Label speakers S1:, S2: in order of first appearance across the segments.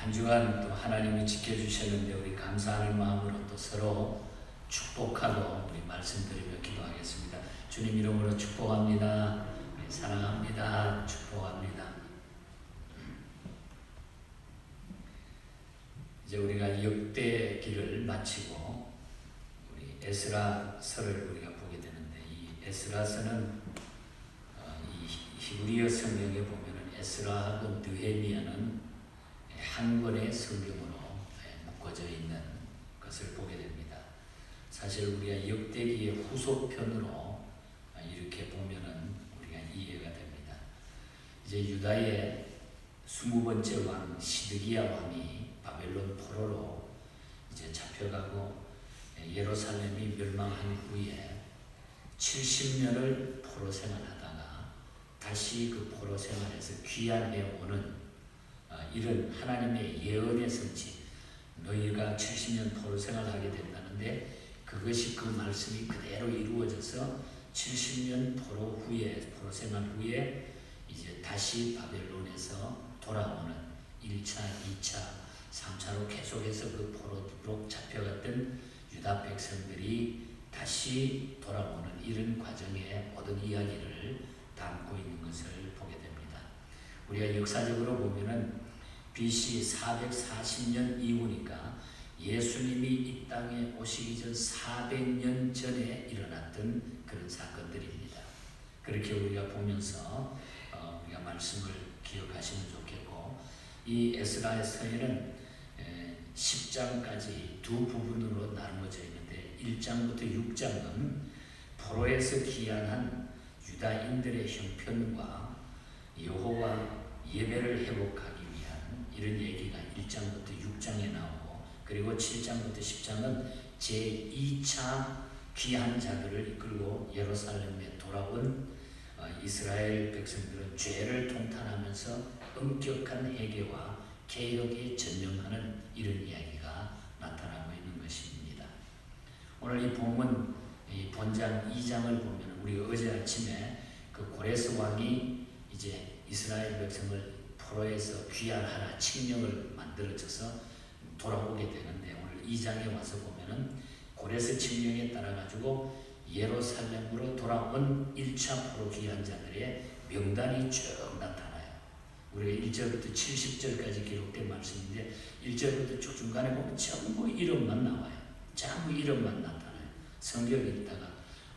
S1: 한 주간 또 하나님이 지켜주셨는데 우리 감사하는 마음으로 또 서로 축복하고 우리 말씀드리며 기도하겠습니다. 주님 이름으로 축복합니다. 사랑합니다. 축복합니다. 이제 우리가 역대기를 마치고 우리 에스라서를 우리가 보게 되는데, 이 에스라서는 이 히브리어 성경에 보면은 에스라하고 느헤미야는 한 권의 성경으로 묶어져 있는 것을 보게 됩니다. 사실 우리가 역대기의 후속편으로 이렇게 보면은 우리가 이해가 됩니다. 이제 유다의 20번째 왕 시드기야 왕이 바벨론 포로로 이제 잡혀가고 예루살렘이 멸망한 후에 70년을 포로 생활하다가 다시 그 포로 생활에서 귀환해 오는 이런 하나님의 예언의 성취, 너희가 70년 포로 생활하게 된다는데 그것이 그 말씀이 그대로 이루어져서 70년 포로 생활 후에 이제 다시 바벨론에서 돌아오는 1차, 2차, 3차로 계속해서 그 포로로 잡혀갔던 유다 백성들이 다시 돌아오는 이런 과정의 모든 이야기를 담고 있는 것을 보게 됩니다. 우리가 역사적으로 보면은 BC 440년 이후니까 예수님이 이 땅에 오시기 전 400년 전에 일어났던 그런 사건들입니다. 그렇게 우리가 보면서 우리가 말씀을 기억하시면 좋겠고, 이 에스라서에는 10장까지 두 부분으로 나누어져 있는데 1장부터 6장은 포로에서 귀환한 유다인들의 형편과 여호와 예배를 회복하기 위한 이런 얘기가 1장부터 6장에 나오고, 그리고 7장부터 10장은 제2차 귀한 자들을 이끌고 예루살렘에 돌아온 이스라엘 백성들은 죄를 통탄하면서 엄격한 회개와 개혁에 전념하는 이런 이야기가 나타나고 있는 것입니다. 오늘 이 본문 이 본장 2장을 보면 우리 어제 아침에 그 고레스 왕이 이제 이스라엘 백성을 포로에서 귀환하라 칙령을 만들어져서 돌아오게 되는데, 오늘 2장에 와서 보면은 고레스 칙령에 따라 가지고 예루살렘으로 돌아온 1차 포로 귀환 자들의 명단이 쭉 나타나요. 우리가 1절부터 70절까지 기록된 말씀인데 1절부터 쭉 중간에 보면 전부 이름만 나와요. 전부 이름만 나타나요. 성경에 있다가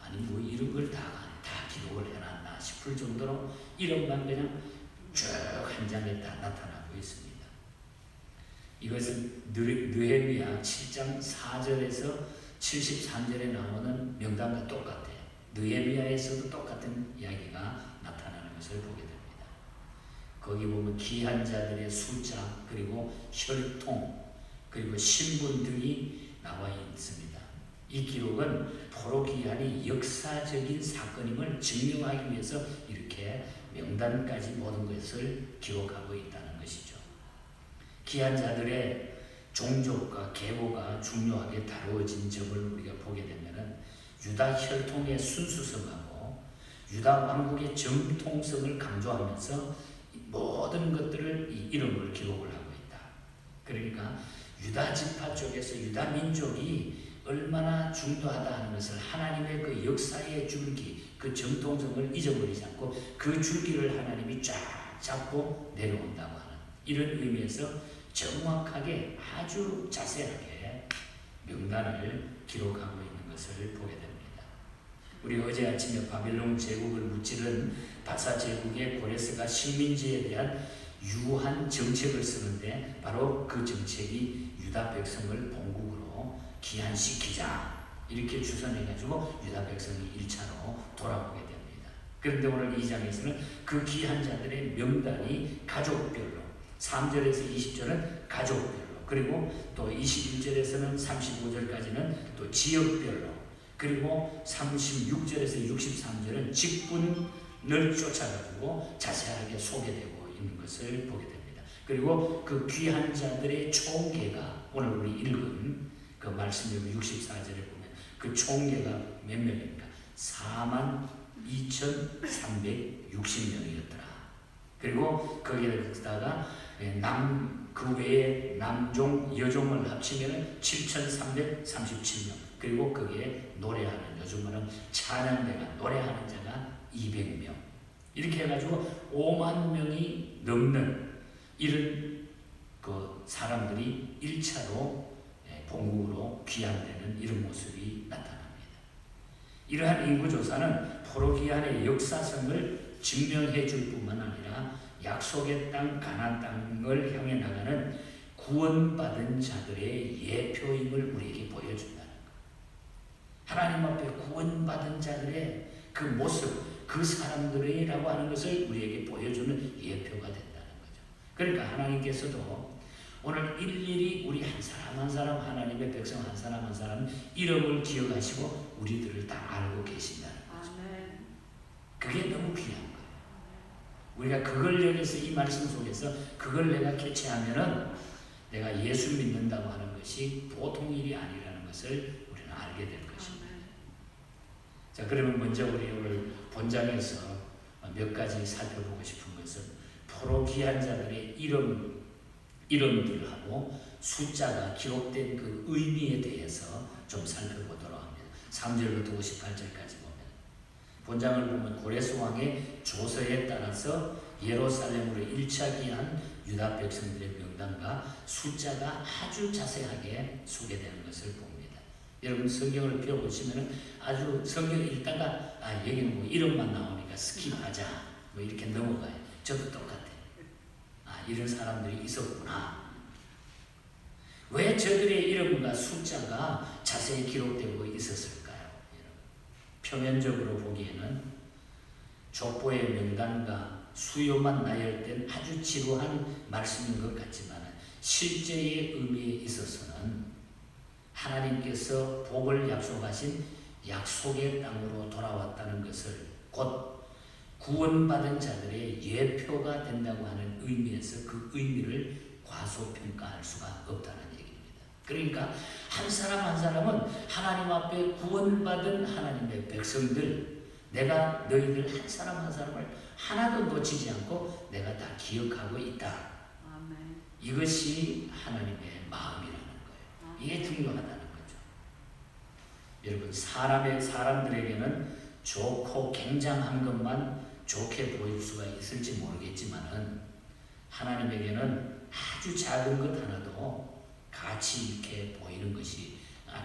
S1: 아니 뭐 이런 걸 다 기록을 해놨나 싶을 정도로 이름만 그냥 쭉 한 장에 다 나타나고 있습니다. 이것은 느헤미야 7장 4절에서 73절에 나오는 명단과 똑같아요. 느헤미야에서도 똑같은 이야기가 나타나는 것을 보게 됩니다. 거기 보면 귀한 자들의 숫자, 그리고 혈통, 그리고 신분 등이 나와 있습니다. 이 기록은 포로 귀환이 역사적인 사건임을 증명하기 위해서 이렇게 명단까지 모든 것을 기록하고 있다는 것이죠. 귀한 자들의 종족과 계보가 중요하게 다루어진 점을 우리가 보게 되면은 유다 혈통의 순수성하고 유다 왕국의 정통성을 강조하면서 모든 것들을 이 이름을 기록을 하고 있다. 그러니까 유다 지파 쪽에서 유다 민족이 얼마나 중요하다 하는 것을 하나님의 그 역사의 줄기, 그 정통성을 잊어버리지 않고 그 줄기를 하나님이 쫙 잡고 내려온다고 하는 이런 의미에서 정확하게 아주 자세하게 명단을 기록하고 있는 것을 보게 됩니다. 우리 어제 아침에 바벨론 제국을 무찌른 바사 제국의 고레스가 식민지에 대한 유한 정책을 쓰는데 바로 그 정책이 유다 백성을 본국으로 귀환시키자 이렇게 주선해가지고 유다 백성이 1차로 돌아오게 됩니다. 그런데 오늘 2장에서는 그 귀한 자들의 명단이 가족별로, 3절에서 20절은 가족별로, 그리고 또 21절에서는 35절까지는 또 지역별로, 그리고 36절에서 63절은 직분을 쫓아가지고 자세하게 소개되고 있는 것을 보게 됩니다. 그리고 그 귀한 자들의 총계가 오늘 우리 읽은 그 말씀이 64절에 보면 그 총계가 몇 명입니까? 42,360명이었더라. 그리고 거기에다가 그 외에 남종, 여종을 합치면 7,337명. 그리고 거기에 노래하는, 요즘 말은 찬양대가 노래하는 자가 200명. 이렇게 해가지고 5만 명이 넘는 이런 그 사람들이 1차로 본국으로 귀환되는 이런 모습이 나타납니다. 이러한 인구조사는 포로기환의 역사성을 증명해 줄 뿐만 아니라 약속의 땅 가나안 땅을 향해 나가는 구원받은 자들의 예표임을 우리에게 보여준다는 것. 하나님 앞에 구원받은 자들의 그 모습, 그 사람들이라고 하는 것을 우리에게 보여주는 예표가 된다는 거죠. 그러니까 하나님께서도 오늘 일일이 우리 한 사람 한 사람, 하나님의 백성 한 사람 한 사람 이름을 기억하시고 우리들을 다 알고 계신다는 거죠. 그게 너무 귀한 거예요. 우리가 그걸 여기서 이 말씀 속에서 그걸 내가 캐치하면은 내가 예수 믿는다고 하는 것이 보통 일이 아니라는 것을 우리는 알게 될 것입니다. 자, 그러면 먼저 우리 오늘 본장에서 몇 가지 살펴보고 싶은 것은 포로 귀한 자들의 이름들하고 숫자가 기록된 그 의미에 대해서 좀 살펴보도록 합니다. 3절부터 58절까지 보면 본장을 보면 고레스 왕의 조서에 따라서 예루살렘으로 1차 귀한 유다 백성들의 명단과 숫자가 아주 자세하게 소개되는 것을 봅니다. 여러분 성경을 펴보시면 아주 성경 읽다가 여기는 뭐 이름만 나오니까 스킵하자 뭐 이렇게 넘어가요. 저도 똑같아요. 이런 사람들이 있었구나. 왜 저들의 이름과 숫자가 자세히 기록되고 있었을까요? 표면적으로 보기에는 족보의 명단과 수요만 나열된 아주 지루한 말씀인 것 같지만 실제의 의미에 있어서는 하나님께서 복을 약속하신 약속의 땅으로 돌아왔다는 것을 곧 구원받은 자들의 예표가 된다고 하는 의미에서 그 의미를 과소평가할 수가 없다는 얘기입니다. 그러니까 한 사람 한 사람은 하나님 앞에 구원받은 하나님의 백성들, 내가 너희들 한 사람 한 사람을 하나도 놓치지 않고 내가 다 기억하고 있다. 아멘. 이것이 하나님의 마음이라는 거예요. 이게 중요하다는 거죠. 여러분 사람들에게는 좋고 굉장한 것만 좋게 보일 수가 있을지 모르겠지만은 하나님에게는 아주 작은 것 하나도 가치 있게 보이는 것이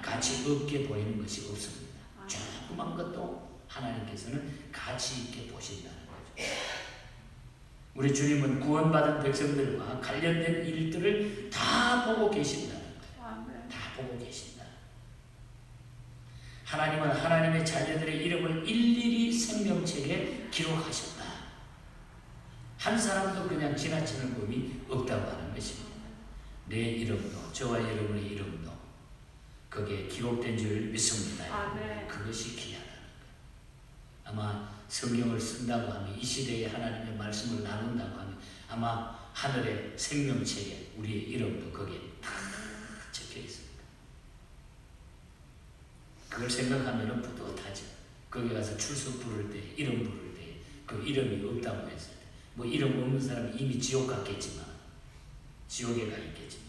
S1: 가치 없게 보이는 것이 없습니다. 조그만 것도 하나님께서는 가치 있게 보신다는 거죠. 우리 주님은 구원받은 백성들과 관련된 일들을 다 보고 계신다는 거예요. 다 보고 계신다. 하나님은 하나님의 자녀들의 이름을 일일이 생명책에 기록하셨다. 한 사람도 그냥 지나치는 법이 없다고 하는 것입니다. 내 이름도 저와 여러분의 이름도 거기에 기록된 줄 믿습니다. 아멘. 그것이 귀하다는 거예요. 아마 성경을 쓴다고 하면 이 시대에 하나님의 말씀을 나눈다고 하면 아마 하늘의 생명책에 우리의 이름도 거기에 다 적혀 있습니다. 그걸 생각하면 뿌듯하죠. 거기 가서 출석 부를 때, 이름 부를 때 그 이름이 없다고 했을 때 뭐 이름 없는 사람이 이미 지옥 갔겠지만 지옥에 가 있겠지만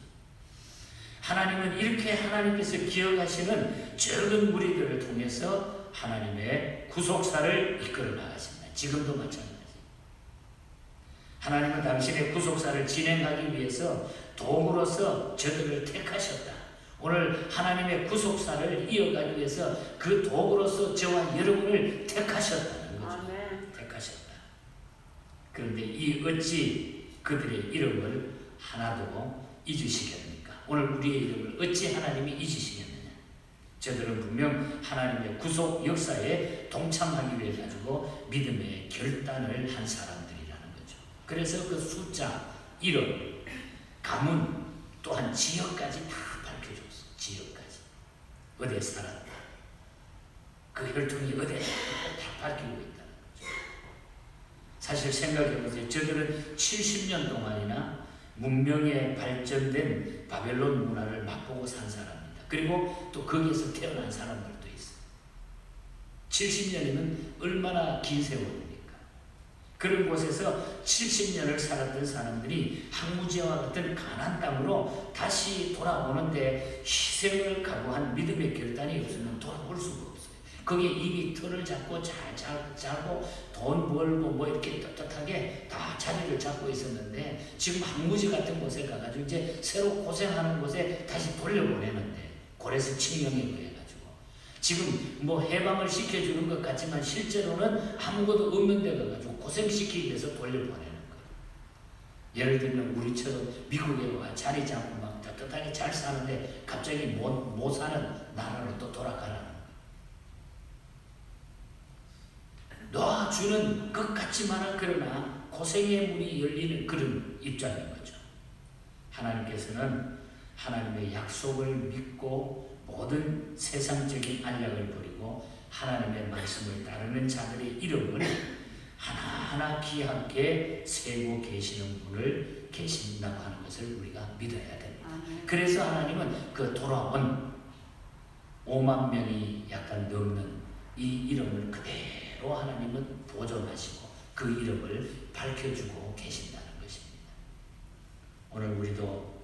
S1: 하나님은 이렇게 하나님께서 기억하시는 적은 무리들을 통해서 하나님의 구속사를 이끌어 나가십니다. 지금도 마찬가지입니다. 하나님은 당신의 구속사를 진행하기 위해서 도구로서 저들을 택하셨다. 오늘 하나님의 구속사를 이어가기 위해서 그 도구로서 저와 여러분을 택하셨다는 거죠. 아멘. 택하셨다. 그런데 이 어찌 그들의 이름을 하나도 잊으시겠습니까? 오늘 우리의 이름을 어찌 하나님이 잊으시겠느냐? 저들은 분명 하나님의 구속 역사에 동참하기 위해 가지고 믿음의 결단을 한 사람들이라는 거죠. 그래서 그 숫자, 이름, 가문, 또한 지역까지 다 밝혀줬어. 지역까지. 어디에 살았다. 그 혈통이 어디에 다 밝히고 있다는 거죠. 사실 생각해보세요. 저들은 70년 동안이나 문명에 발전된 바벨론 문화를 맛보고 산 사람입니다. 그리고 또 거기에서 태어난 사람들도 있어요. 70년이면 얼마나 긴 세월입니까? 그런 곳에서 70년을 살았던 사람들이 항무지와 같은 가나안 땅으로 다시 돌아오는데 희생을 각오한 믿음의 결단이 없으면 돌아올 수가 없어요. 거기에 이미 틀을 잡고 잘 짜고 돈 벌고 뭐 이렇게 떳떳하게 다 자리를 잡고 있었는데 지금 항무지 같은 곳에 가가지고 이제 새로 고생하는 곳에 다시 돌려보내는데 고레스 칙령에 의해가지고 지금 뭐 해방을 시켜주는 것 같지만 실제로는 아무것도 없는 데 가가지고 고생시키기 위해서 돌려보내는 거예요. 예를 들면 우리처럼 미국에 와 자리 잡고 막 떳떳하게 잘 사는데 갑자기 못 사는 나라로 또 돌아가라는 거예요. 놓아주는 것 같지만은 그러나 고생의 문이 열리는 그런 입장인 거죠. 하나님께서는 하나님의 약속을 믿고 모든 세상적인 안락을 버리고 하나님의 말씀을 따르는 자들의 이름을 하나하나 귀하게 세고 계시는 분을 계신다고 하는 것을 우리가 믿어야 됩니다. 그래서 하나님은 그 돌아온 5만 명이 약간 넘는 이 이름을 그대로 하나님은 보존하시고 그 이름을 밝혀주고 계신다는 것입니다. 오늘 우리도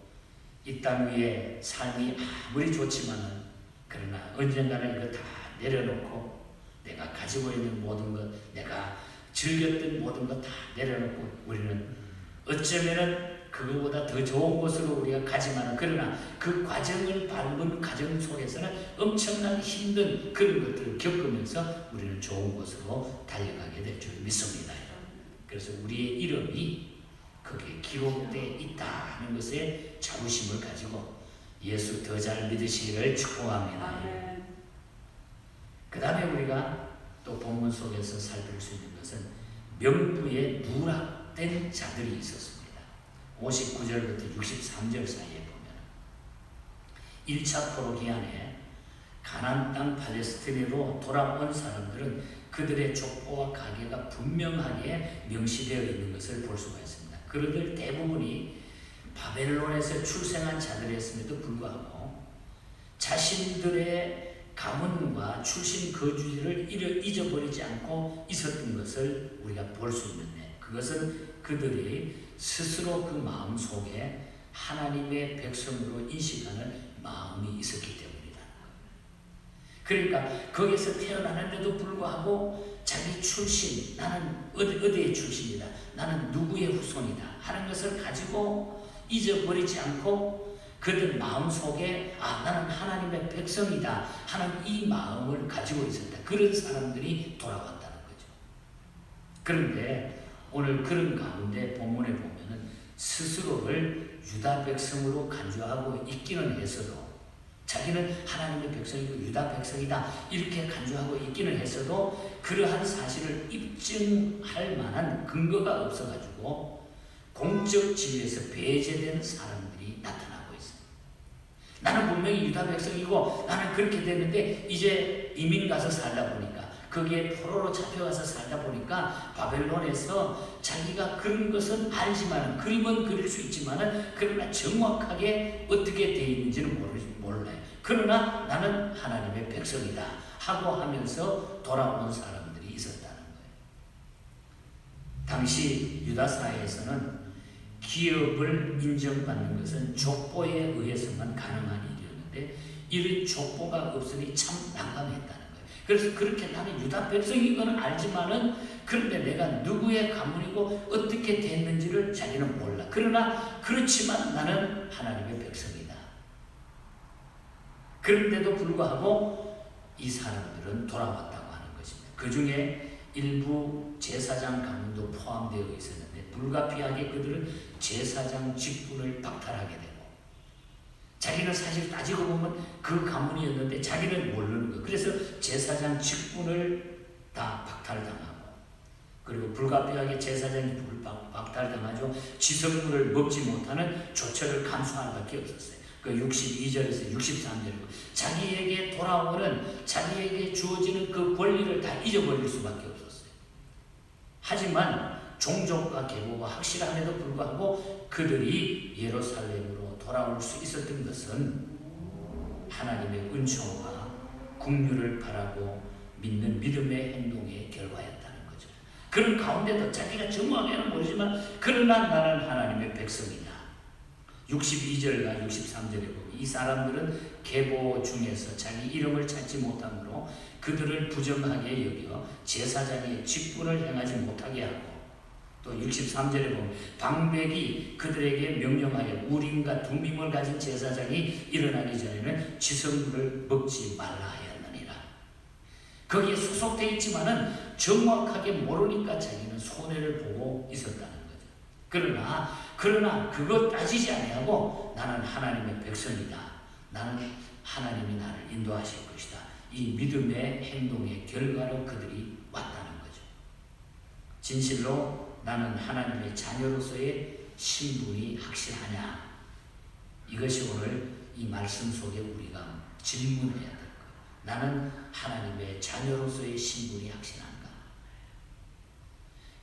S1: 이 땅 위에 삶이 아무리 좋지만은 그러나 언젠가는 이거 다 내려놓고 내가 가지고 있는 모든 것, 내가 즐겼던 모든 것 다 내려놓고 우리는 어쩌면은 그거보다 더 좋은 곳으로 우리가 가지만은 그러나 그 과정을 밟은 과정 속에서는 엄청나게 힘든 그런 것들을 겪으면서 우리는 좋은 곳으로 달려가게 될 줄 믿습니다. 그래서 우리의 이름이 거기에 기록되어 있다는 것에 자부심을 가지고 예수 더 잘 믿으시기를 축복합니다. 그 다음에 우리가 또 본문 속에서 살필 수 있는 것은 명부에 누락된 자들이 있었습니다. 59절부터 63절 사이에 보면 1차 포로 기한에 가나안 땅 팔레스틴으로 돌아온 사람들은 그들의 족보와 가계가 분명하게 명시되어 있는 것을 볼 수가 있습니다. 그들 대부분이 바벨론에서 출생한 자들이었음에도 불구하고 자신들의 가문과 출신 거주지를 잊어버리지 않고 있었던 것을 우리가 볼 수 있는데 그것은 그들이 스스로 그 마음 속에 하나님의 백성으로 인식하는 마음이 있었기 때문이다. 그러니까 거기서 태어나는데도 불구하고 자기 출신, 나는 어디의 출신이다, 나는 누구의 후손이다 하는 것을 가지고 잊어버리지 않고 그들 마음속에 나는 하나님의 백성이다 하는 이 마음을 가지고 있었다. 그런 사람들이 돌아왔다는 거죠. 그런데 오늘 그런 가운데 본문에 보면은 스스로를 유다 백성으로 간주하고 있기는 했어도 자기는 하나님의 백성이고 유다 백성이다 이렇게 간주하고 있기는 했어도 그러한 사실을 입증할 만한 근거가 없어가지고 공적 지위에서 배제된 사람들이 나타나고 있습니다. 나는 분명히 유다 백성이고 나는 그렇게 됐는데 이제 이민 가서 살다 보니까 거기에 포로로 잡혀가서 살다 보니까 바벨론에서 자기가 그런 것은 알지만 그림은 그릴 수 있지만 그러나 정확하게 어떻게 되어 있는지는 몰라요. 그러나 나는 하나님의 백성이다 하고 하면서 돌아온 사람들이 있었다는 거예요. 당시 유다 사회에서는 기업을 인정받는 것은 족보에 의해서만 가능한 일이었는데 이런 족보가 없으니 참 난감했다는 거예요. 그래서 그렇게 나는 유다 백성인 건 알지만은 그런데 내가 누구의 가문이고 어떻게 됐는지를 자기는 몰라. 그러나 그렇지만 나는 하나님의 백성이다. 그런데도 불구하고 이 사람들은 돌아왔다고 하는 것입니다. 그 중에 일부 제사장 가문도 포함되어 있었는데 불가피하게 그들은 제사장 직분을 박탈하게 되고 자기는 사실 따지고 보면 그 가문이었는데 자기는 모르는 거예요. 그래서 제사장 직분을 다 박탈당하고 그리고 불가피하게 제사장이 박탈당하죠. 지성물을 먹지 못하는 조처를 감수할 밖에 없었어요. 그 62절에서 63절이고 자기에게 돌아오는 자기에게 주어지는 그 권리를 다 잊어버릴 수밖에 없었어요. 하지만 종족과 계보가 확실함에도 불구하고 그들이 예루살렘으로 돌아올 수 있었던 것은 하나님의 은총과 긍휼을 바라고 믿는 믿음의 행동의 결과였다는 거죠. 그런 가운데도 자기가 정확하게는 모르지만 그러나 나는 하나님의 백성이다. 62절과 63절에 보면 이 사람들은 계보 중에서 자기 이름을 찾지 못하므로 그들을 부정하게 여겨 제사장의 직분을 행하지 못하게 하고, 또 63절에 보면 방백이 그들에게 명령하여 우림과 둠밈을 가진 제사장이 일어나기 전에는 지성물을 먹지 말라 하였느니라. 거기에 소속되어 있지만은 정확하게 모르니까 자기는 손해를 보고 있었다는 거죠. 그러나 그것 따지지 아니하고 나는 하나님의 백성이다. 나는 하나님이 나를 인도하실 것이다. 이 믿음의 행동의 결과로 그들이 왔다는 거죠. 진실로 나는 하나님의 자녀로서의 신분이 확실하냐? 이것이 오늘 이 말씀 속에 우리가 질문해야 될 거예요. 나는 하나님의 자녀로서의 신분이 확실한가?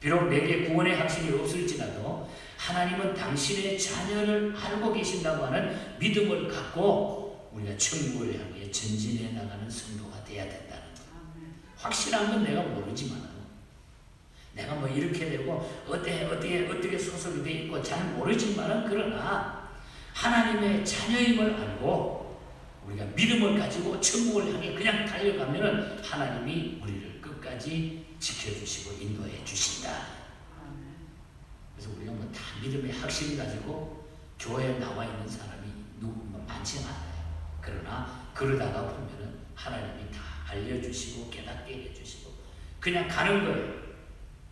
S1: 비록 내게 구원의 확신이 없을지라도 하나님은 당신의 자녀를 알고 계신다고 하는 믿음을 갖고 우리가 천국을 향해 전진해 나가는 성도가 되어야 된다는 거예요. 확실한 건 내가 모르지만 내가 뭐 이렇게 되고 어떻게 소속이 되어 있고 잘 모르지만은 그러나 하나님의 자녀임을 알고 우리가 믿음을 가지고 천국을 향해 그냥 달려가면은 하나님이 우리를 끝까지 지켜주시고 인도해 주신다. 그래서 우리가 뭐 다 믿음의 확신을 가지고 교회에 나와 있는 사람이 많지 않아요. 그러나 그러다가 보면은 하나님이 다 알려주시고 깨닫게 해주시고 그냥 가는 거예요.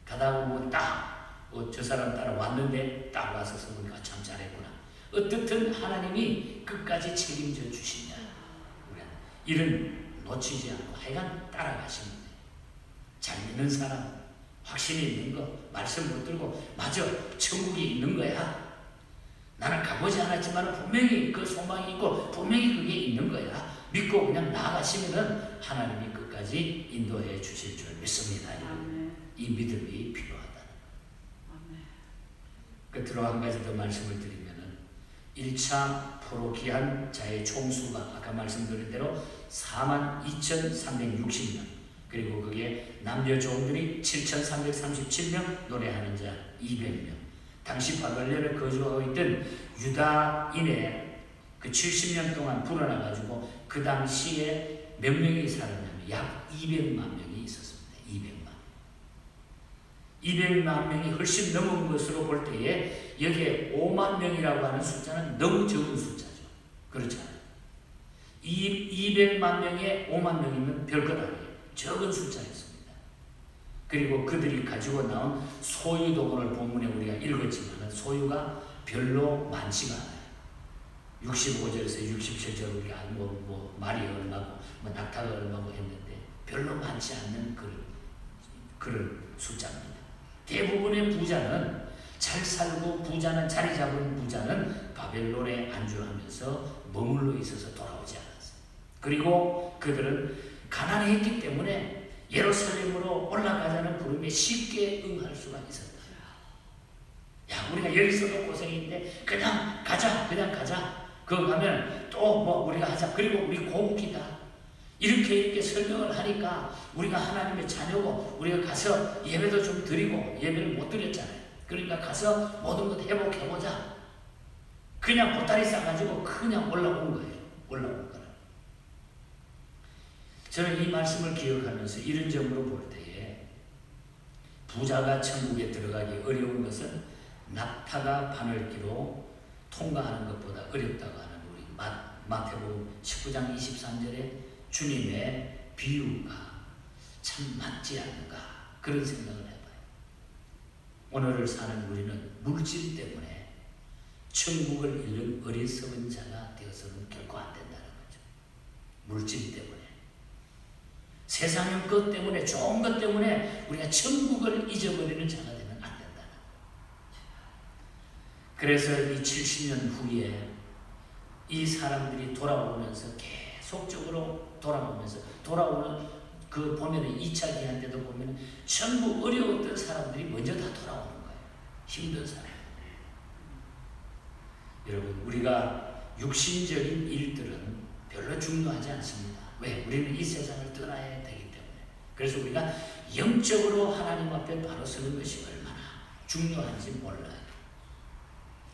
S1: 가다 보면 저 사람 따라 왔는데 딱 와서 보니까 참 잘했구나. 어떻든 하나님이 끝까지 책임져 주신다. 이런 놓치지 않고 하여간 따라가시면 돼요. 잘 믿는 사람, 확신이 있는 거, 말씀 붙들고 맞아, 천국이 있는 거야. 나는 가보지 않았지만 분명히 그 소망이 있고 분명히 그게 있는 거야. 믿고 그냥 나아가시면은 하나님이 끝까지 인도해 주실 줄 믿습니다. 이 믿음이 필요하다. 끝으로 한 가지 더 말씀을 드리면은 1차 포로기한 자의 총수가 아까 말씀드린 대로 42,360명, 그리고 그게 남녀 종들이 7,337명, 노래하는 자 200명. 당시 바벨론에 거주하고 있던 유다인의 그 70년 동안 불어나가지고 그 당시에 몇 명이 살았냐면 약 200만 명이 있었습니다. 200만 명이 훨씬 넘은 것으로 볼 때에 여기에 5만 명이라고 하는 숫자는 너무 적은 숫자죠. 그렇잖아요. 200만 명에 5만 명이면 별것 아니에요. 적은 숫자였습니다. 그리고 그들이 가지고 나온 소유도 오늘 본문에 우리가 읽었지만 소유가 별로 많지가 않아요. 65절에서 67절 우리가 말이 얼마고 낙타가 얼마고 했는데 별로 많지 않는 그런 숫자입니다. 대부분의 부자는 잘 살고 자리 잡은 부자는 바벨론에 안주하면서 머물러 있어서 돌아오지 않았어요. 그리고 그들은 가난했기 때문에 예루살렘으로 올라가자는 부름에 쉽게 응할 수가 있었다. 야, 우리가 여기서도 고생인데 그냥 가자. 그거 가면 또 우리가 하자. 그리고 우리 고국이다. 이렇게 설명을 하니까 우리가 하나님의 자녀고 우리가 가서 예배도 좀 드리고 예배를 못 드렸잖아요. 그러니까 가서 모든 것 회복해보자. 그냥 보따리 싸가지고 그냥 올라온 거예요. 올라온 거라. 저는 이 말씀을 기억하면서 이런 점으로 볼 때에 부자가 천국에 들어가기 어려운 것은 낙타가 바늘기로 통과하는 것보다 어렵다고 하는 우리 마태복음 19장 23절에 주님의 비유가 참 맞지 않는가 그런 생각을 해봐요. 오늘을 사는 우리는 물질 때문에 천국을 잃는 어리석은 자가 되어서는 결코 안 된다는 거죠. 물질 때문에 세상의 것 때문에 좋은 것 때문에 우리가 천국을 잊어버리는 자가 되면 안 된다는 거예요. 그래서 이 70년 후에 이 사람들이 돌아오면서 계속적으로 돌아오는 그 보면은 2차 기한 때도 보면은 전부 어려웠던 사람들이 먼저 다 돌아오는 거예요. 힘든 사람. 여러분, 우리가 육신적인 일들은 별로 중요하지 않습니다. 왜? 우리는 이 세상을 떠나야 되기 때문에. 그래서 우리가 영적으로 하나님 앞에 바로 서는 것이 얼마나 중요한지 몰라요.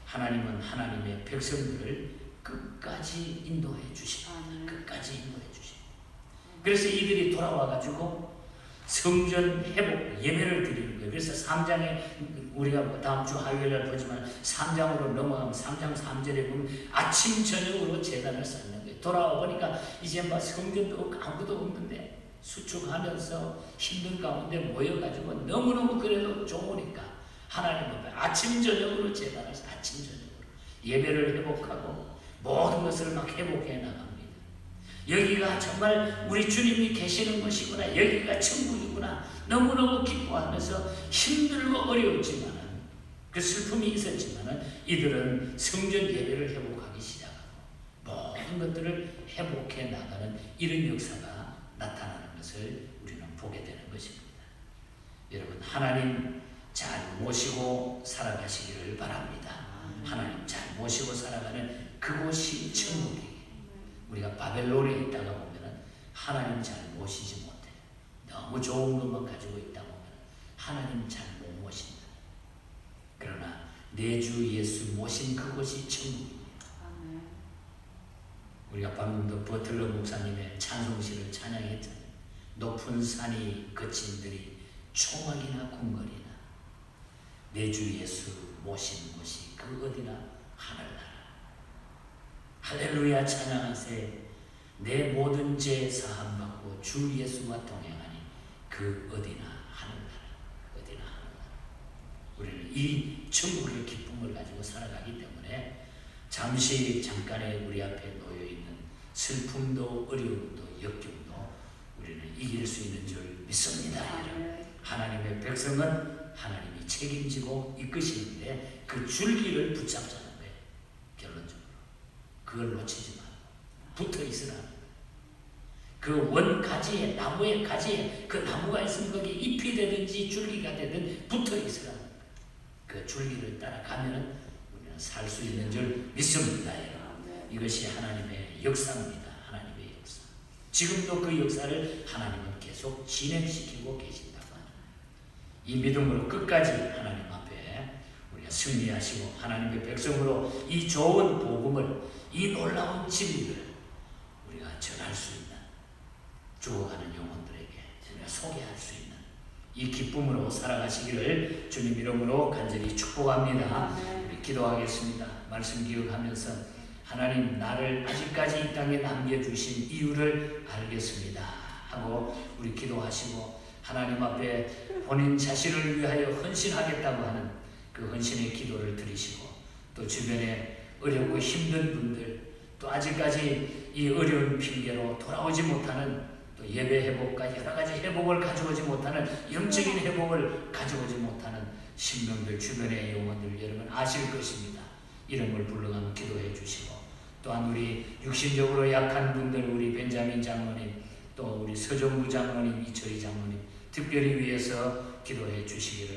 S1: 하나님은 하나님의 백성들을 끝까지 인도해 주십니다. 끝까지 인도해 주십니다. 그래서 이들이 돌아와가지고 성전 회복 예배를 드리는 거예요. 그래서 3장에 우리가 다음 주 화요일날 보지만 3장으로 넘어가면 3장 3절에 보면 아침 저녁으로 제단을 쌓는 거예요. 돌아와 보니까 이제 막 성전도 없고 아무도 없는데 수축하면서 힘든 가운데 모여가지고 너무너무 그래도 좋으니까 하나님 앞에 아침 저녁으로 제단을 아침 저녁으로 예배를 회복하고 모든 것을 막 회복해 나갑니다. 여기가 정말 우리 주님이 계시는 곳이구나, 여기가 천국이구나 너무너무 기뻐하면서 힘들고 어려웠지만 그 슬픔이 있었지만 이들은 성전 예배를 회복하기 시작하고 모든 것들을 회복해 나가는 이런 역사가 나타나는 것을 우리는 보게 되는 것입니다. 여러분, 하나님 잘 모시고 살아가시기를 바랍니다. 하나님 잘 모시고 살아가는 그곳이 천국이에요. 우리가 바벨론에 있다가 보면 하나님 잘 모시지 못해. 너무 좋은 것만 가지고 있다 보면 하나님 잘 못 모신다. 그러나 내 주 예수 모신 그곳이 천국입니다. 우리가 방금도 버틀러 목사님의 찬송시를 찬양했잖아요. 높은 산이 거친들이 초막이나 궁궐이나 내 주 예수 모신 곳이 그 어디나 하늘나라. 할렐루야 찬양하세. 내 모든 죄 사함받고 주 예수와 동행하니 그 어디나 하늘나라. 어디나 하늘나라. 우리는 이 천국의 기쁨을 가지고 살아가기 때문에 잠깐의 우리 앞에 놓여있는 슬픔도 어려움도 역경도 우리는 이길 수 있는 줄 믿습니다. 하나님의 백성은 하나님이 책임지고 이끄시는데 그 줄기를 붙잡자는 거예요. 결론적으로 그걸 놓치지 말고 붙어 있으라. 그 원가지에, 나무의 가지에 그 나무가 있으면 거기 잎이 되든지 줄기가 되든 붙어 있으라. 그 줄기를 따라가면 우리는 살 수 있는 줄 믿습니다. 이것이 하나님의 역사입니다. 하나님의 역사. 지금도 그 역사를 하나님은 계속 진행시키고 계신다고 하는 이 믿음으로 끝까지 하나님 앞에 우리가 승리하시고 하나님의 백성으로 이 좋은 복음을, 이 놀라운 진리를 우리가 전할 수 있는, 죽어가는 영혼들에게 우리가 소개할 수 있는 이 기쁨으로 살아가시기를 주님 이름으로 간절히 축복합니다. 우리 기도하겠습니다. 말씀 기억하면서 하나님, 나를 아직까지 이 땅에 남겨주신 이유를 알겠습니다 하고 우리 기도하시고 하나님 앞에 본인 자신을 위하여 헌신하겠다고 하는 그 헌신의 기도를 드리시고 또 주변에 어렵고 힘든 분들, 또 아직까지 이 어려운 핑계로 돌아오지 못하는 또 예배 회복까지 여러 가지 회복을 가져오지 못하는, 영적인 회복을 가져오지 못하는 신명들, 주변의 영혼들 여러분 아실 것입니다. 이름을 불러가며 기도해 주시고, 또한 우리 육신적으로 약한 분들, 우리 벤자민 장로님, 또 우리 서정부 장로님, 이철희 장로님 특별히 위해서 기도해 주시기를